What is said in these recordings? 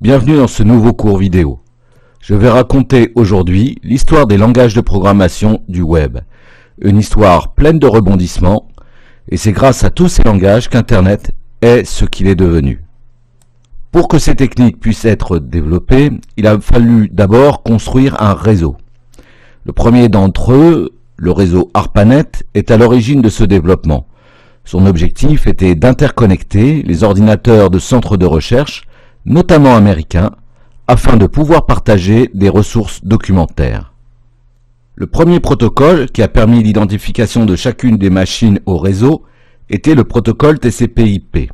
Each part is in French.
Bienvenue dans ce nouveau cours vidéo. Je vais raconter aujourd'hui l'histoire des langages de programmation du web. Une histoire pleine de rebondissements, et c'est grâce à tous ces langages qu'Internet est ce qu'il est devenu. Pour que ces techniques puissent être développées, il a fallu d'abord construire un réseau. Le premier d'entre eux, le réseau ARPANET, est à l'origine de ce développement. Son objectif était d'interconnecter les ordinateurs de centres de recherche, notamment américains, afin de pouvoir partager des ressources documentaires. Le premier protocole qui a permis l'identification de chacune des machines au réseau était le protocole TCP/IP.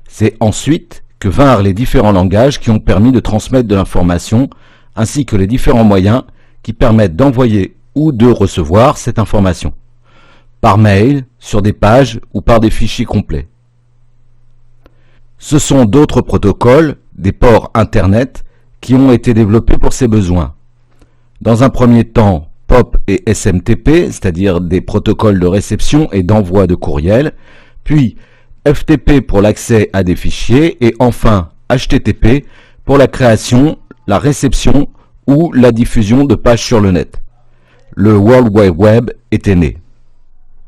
C'est ensuite que vinrent les différents langages qui ont permis de transmettre de l'information, ainsi que les différents moyens qui permettent d'envoyer ou de recevoir cette information, par mail, sur des pages ou par des fichiers complets. Ce sont d'autres protocoles, des ports Internet, qui ont été développés pour ces besoins. Dans un premier temps, POP et SMTP, c'est-à-dire des protocoles de réception et d'envoi de courriel, puis FTP pour l'accès à des fichiers, et enfin HTTP pour la création, la réception ou la diffusion de pages sur le net. Le World Wide Web était né.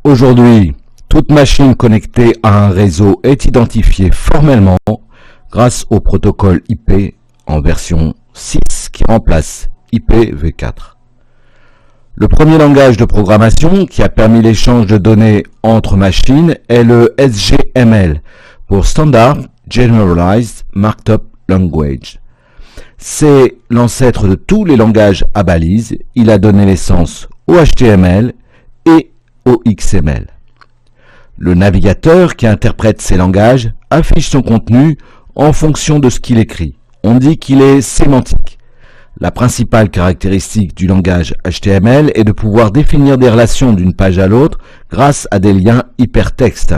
Aujourd'hui, toute machine connectée à un réseau est identifiée formellement grâce au protocole IP en version 6 qui remplace IPv4. Le premier langage de programmation qui a permis l'échange de données entre machines est le SGML pour Standard Generalized Markup Language. C'est l'ancêtre de tous les langages à balises. Il a donné naissance au HTML et au XML. Le navigateur qui interprète ces langages affiche son contenu en fonction de ce qu'il écrit. On dit qu'il est sémantique. La principale caractéristique du langage HTML est de pouvoir définir des relations d'une page à l'autre grâce à des liens hypertextes.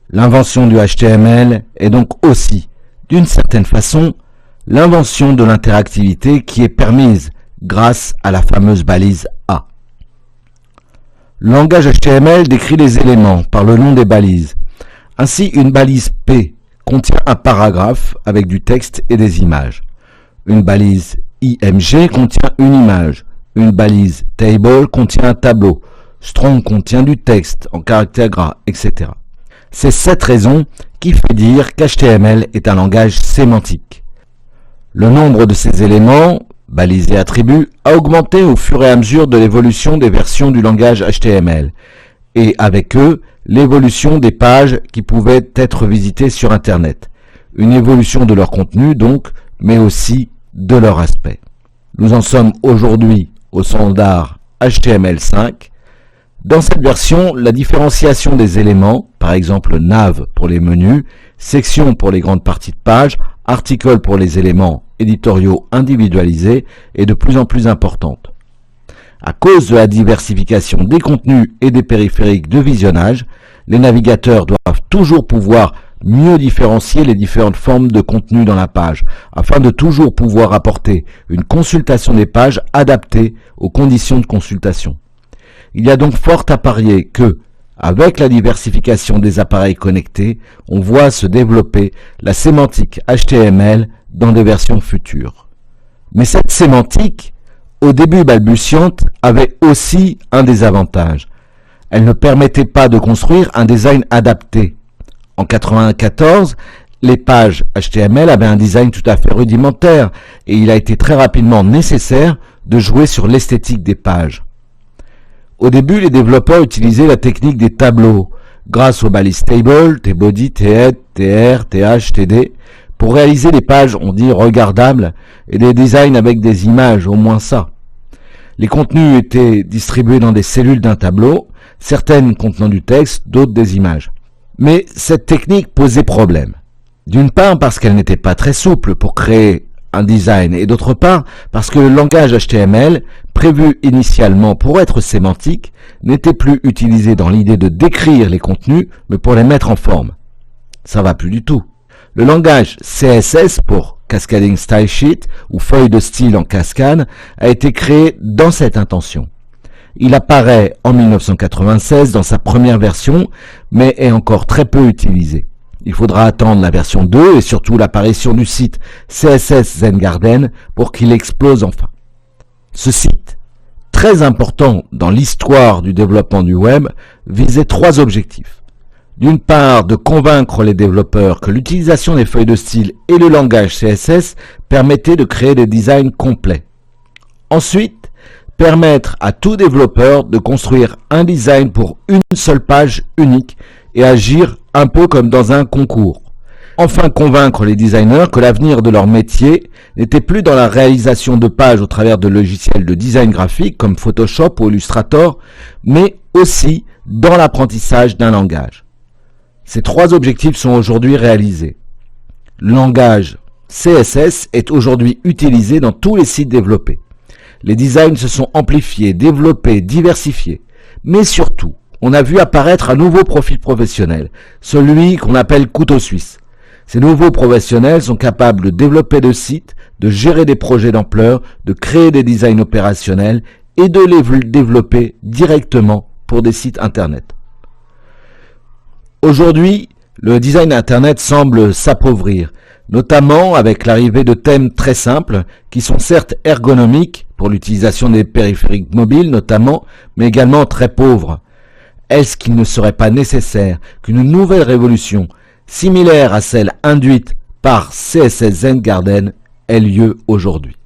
L'invention du HTML est donc aussi, d'une certaine façon, l'invention de l'interactivité qui est permise grâce à la fameuse balise A. Le langage HTML décrit les éléments par le nom des balises. Ainsi, une balise P contient un paragraphe avec du texte et des images. Une balise IMG contient une image. Une balise Table contient un tableau. Strong contient du texte en caractères gras, etc. C'est cette raison qui fait dire qu'HTML est un langage sémantique. Le nombre de ces éléments, balises et attributs, a augmenté au fur et à mesure de l'évolution des versions du langage HTML, et avec eux, l'évolution des pages qui pouvaient être visitées sur Internet. Une évolution de leur contenu donc, mais aussi de leur aspect. Nous en sommes aujourd'hui au standard HTML5. Dans cette version, la différenciation des éléments, par exemple nav pour les menus, section pour les grandes parties de page, article pour les éléments éditoriaux individualisés, est de plus en plus importante. À cause de la diversification des contenus et des périphériques de visionnage, les navigateurs doivent toujours pouvoir mieux différencier les différentes formes de contenu dans la page, afin de toujours pouvoir apporter une consultation des pages adaptée aux conditions de consultation. Il y a donc fort à parier que, avec la diversification des appareils connectés, on voit se développer la sémantique HTML dans des versions futures. Mais cette sémantique, au début balbutiante, avait aussi un désavantage. Elle ne permettait pas de construire un design adapté. En 1994, les pages HTML avaient un design tout à fait rudimentaire et il a été très rapidement nécessaire de jouer sur l'esthétique des pages. Au début, les développeurs utilisaient la technique des tableaux, grâce aux balises Table, Tbody, Thead, Tr, Th, Td, pour réaliser des pages, on dit, regardables, et des designs avec des images, au moins ça. Les contenus étaient distribués dans des cellules d'un tableau, certaines contenant du texte, d'autres des images. Mais cette technique posait problème. D'une part parce qu'elle n'était pas très souple pour créer un design, et d'autre part parce que le langage HTML, prévu initialement pour être sémantique, n'était plus utilisé dans l'idée de décrire les contenus, mais pour les mettre en forme. Ça va plus du tout. Le langage CSS, pour Cascading Style Sheet, ou feuille de style en cascade, a été créé dans cette intention. Il apparaît en 1996 dans sa première version, mais est encore très peu utilisé. il faudra attendre la version 2 et surtout l'apparition du site CSS Zen Garden pour qu'il explose enfin. Ce site, très important dans l'histoire du développement du web, visait 3 objectifs. D'une part, de convaincre les développeurs que l'utilisation des feuilles de style et le langage CSS permettait de créer des designs complets. Ensuite, permettre à tout développeur de construire un design pour une seule page unique et agir un peu comme dans un concours. Enfin, convaincre les designers que l'avenir de leur métier n'était plus dans la réalisation de pages au travers de logiciels de design graphique comme Photoshop ou Illustrator, mais aussi dans l'apprentissage d'un langage. Ces 3 objectifs sont aujourd'hui réalisés. Le langage CSS est aujourd'hui utilisé dans tous les sites développés. Les designs se sont amplifiés, développés, diversifiés. Mais surtout, on a vu apparaître un nouveau profil professionnel, celui qu'on appelle couteau suisse. Ces nouveaux professionnels sont capables de développer des sites, de gérer des projets d'ampleur, de créer des designs opérationnels et de les développer directement pour des sites internet. Aujourd'hui, le design internet semble s'appauvrir, notamment avec l'arrivée de thèmes très simples qui sont certes ergonomiques pour l'utilisation des périphériques mobiles notamment, mais également très pauvres. Est-ce qu'il ne serait pas nécessaire qu'une nouvelle révolution, similaire à celle induite par CSS Zen Garden, ait lieu aujourd'hui?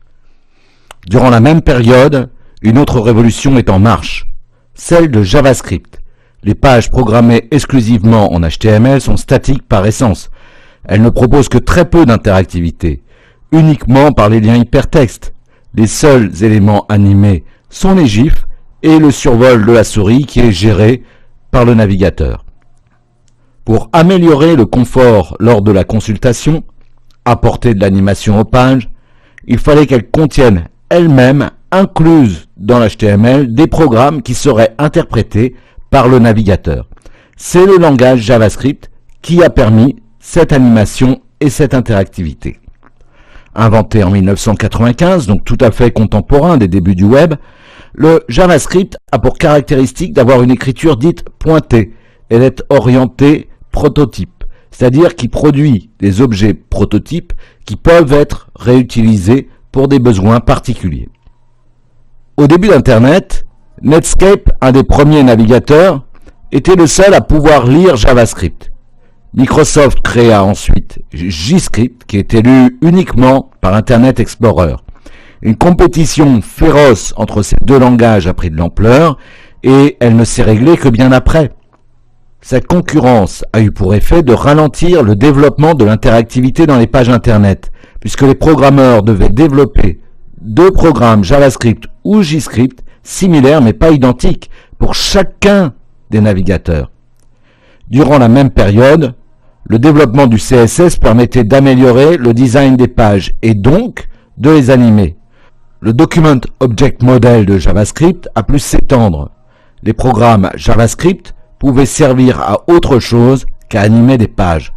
Durant la même période, une autre révolution est en marche, celle de JavaScript. Les pages programmées exclusivement en HTML sont statiques par essence. Elles ne proposent que très peu d'interactivité, uniquement par les liens hypertextes. Les seuls éléments animés sont les gifs et le survol de la souris qui est géré par le navigateur. Pour améliorer le confort lors de la consultation, apporter de l'animation aux pages, il fallait qu'elles contiennent elles-mêmes, incluses dans l'HTML, des programmes qui seraient interprétés par le navigateur. C'est le langage JavaScript qui a permis cette animation et cette interactivité. Inventé en 1995, donc tout à fait contemporain des débuts du web, le JavaScript a pour caractéristique d'avoir une écriture dite pointée. Elle est orientée prototype, c'est-à-dire qui produit des objets prototypes qui peuvent être réutilisés pour des besoins particuliers. Au début d'Internet, Netscape, un des premiers navigateurs, était le seul à pouvoir lire JavaScript. Microsoft créa ensuite JScript, qui est lu uniquement par Internet Explorer. Une compétition féroce entre ces deux langages a pris de l'ampleur, et elle ne s'est réglée que bien après. Cette concurrence a eu pour effet de ralentir le développement de l'interactivité dans les pages Internet, puisque les programmeurs devaient développer 2 programmes JavaScript ou JScript similaires mais pas identiques pour chacun des navigateurs. Durant la même période, le développement du CSS permettait d'améliorer le design des pages et donc de les animer. Le Document Object Model de JavaScript a pu s'étendre. Les programmes JavaScript pouvaient servir à autre chose qu'à animer des pages.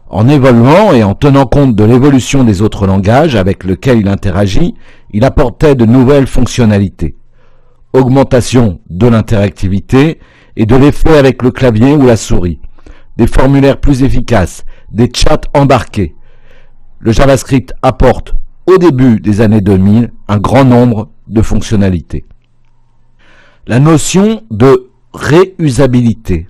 En évoluant et en tenant compte de l'évolution des autres langages avec lesquels il interagit, il apportait de nouvelles fonctionnalités. Augmentation de l'interactivité et de l'effet avec le clavier ou la souris, des formulaires plus efficaces, des chats embarqués. Le JavaScript apporte, au début des années 2000, un grand nombre de fonctionnalités. La notion de réusabilité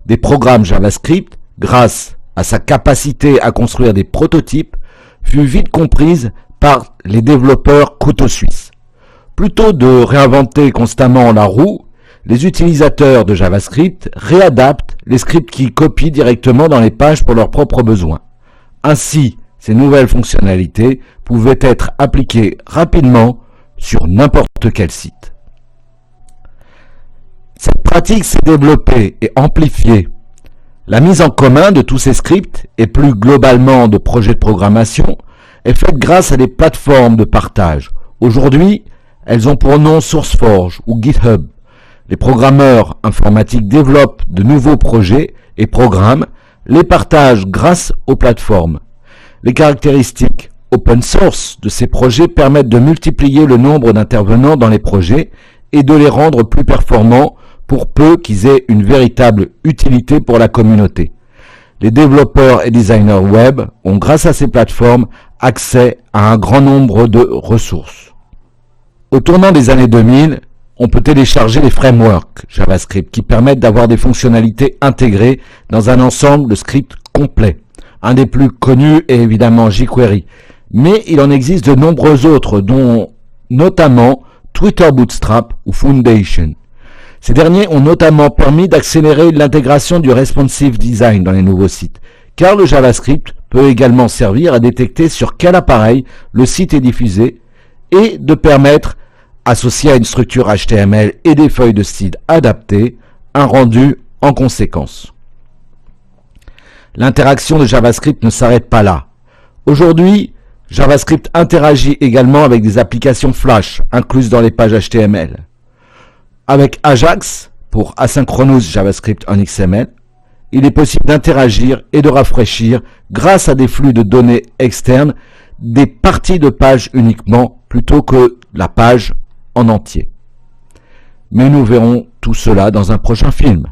des programmes JavaScript, grâce à sa capacité à construire des prototypes, fut vite comprise par les développeurs couteau suisse. Plutôt de réinventer constamment la roue, les utilisateurs de JavaScript réadaptent les scripts qu'ils copient directement dans les pages pour leurs propres besoins. Ainsi, ces nouvelles fonctionnalités pouvaient être appliquées rapidement sur n'importe quel site. Cette pratique s'est développée et amplifiée. La mise en commun de tous ces scripts, et plus globalement de projets de programmation, est faite grâce à des plateformes de partage. Aujourd'hui, elles ont pour nom SourceForge ou GitHub. Les programmeurs informatiques développent de nouveaux projets et programmes, les partagent grâce aux plateformes. Les caractéristiques open source de ces projets permettent de multiplier le nombre d'intervenants dans les projets et de les rendre plus performants pour peu qu'ils aient une véritable utilité pour la communauté. les développeurs et designers web ont, grâce à ces plateformes, accès à un grand nombre de ressources. Au tournant des années 2000, on peut télécharger les frameworks JavaScript qui permettent d'avoir des fonctionnalités intégrées dans un ensemble de scripts complets. Un des plus connus est évidemment jQuery, mais il en existe de nombreux autres, dont notamment Twitter Bootstrap ou Foundation. Ces derniers ont notamment permis d'accélérer l'intégration du responsive design dans les nouveaux sites, car le JavaScript peut également servir à détecter sur quel appareil le site est diffusé et de permettre, associé à une structure HTML et des feuilles de style adaptées, un rendu en conséquence. L'interaction de JavaScript ne s'arrête pas là. Aujourd'hui, JavaScript interagit également avec des applications Flash incluses dans les pages HTML. Avec Ajax, pour Asynchronous JavaScript on XML, il est possible d'interagir et de rafraîchir, grâce à des flux de données externes, des parties de page uniquement, plutôt que la page en entier. Mais nous verrons tout cela dans un prochain film.